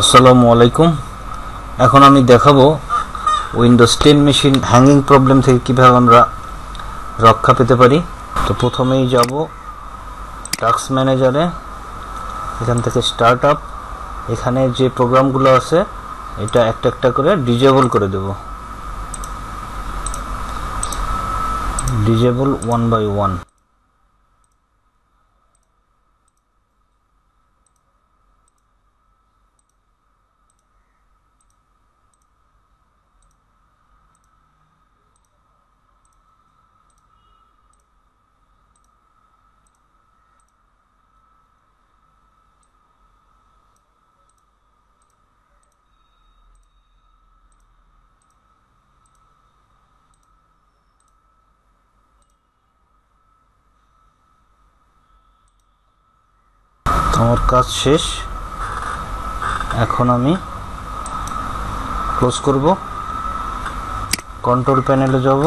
আসসালামু আলাইকুম। এখন আমি দেখাবো উইন্ডোজ 10 মেশিন হ্যাঙ্গিং প্রবলেম থেকে কিভাবে আমরা রক্ষা পেতে পারি। তো প্রথমেই যাব টাস্ক ম্যানেজারে, এখান থেকে স্টার্ট আপ, এখানে যে প্রোগ্রামগুলো আছে এটা একটা একটা করে ডিজেবল করে দেব। Disable 1 by 1। আমার কাজ শেষ, এখন আমি ক্লোজ করব। কন্ট্রোল প্যানেলে যাব,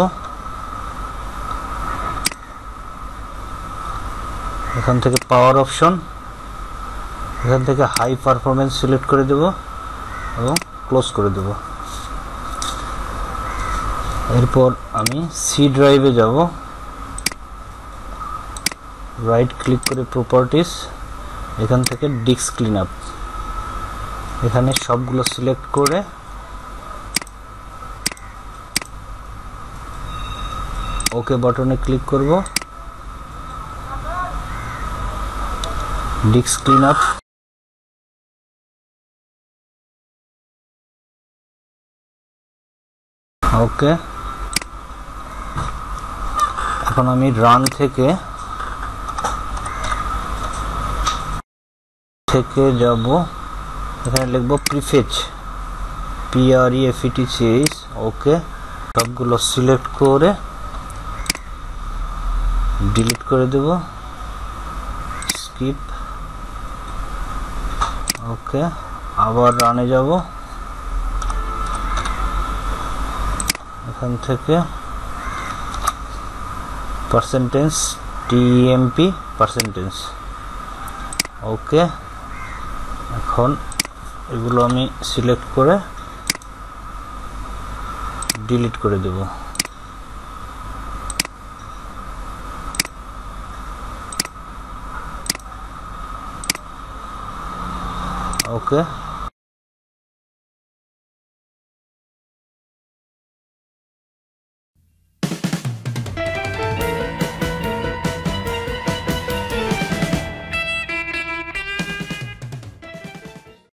এখান থেকে পাওয়ার অপশন, এখান থেকে হাই পারফরমেন্স সিলেক্ট করে দেব এবং ক্লোজ করে দেব। এরপর আমি সি ড্রাইভে যাব, রাইট ক্লিক করে প্রপার্টিস, এখান থেকে ডিস্ক ক্লিন আপ, এখানে সবগুলো সিলেক্ট করে ওকে বাটনে ক্লিক করব। Disk clean up okay. এখন আমি রান থেকে যাব, এখানে লিখব প্রিফেচ, PREFETCH, ওকে। সবগুলো সিলেক্ট করে ডিলিট করে দেব, স্কিপ, ওকে। আবার রানে যাব, এখান থেকে পার্সেন্টেজ TEMP পার্সেন্টেজ, ওকে। এখন এগুলো আমি সিলেক্ট করে ডিলিট করে দেব, ওকে।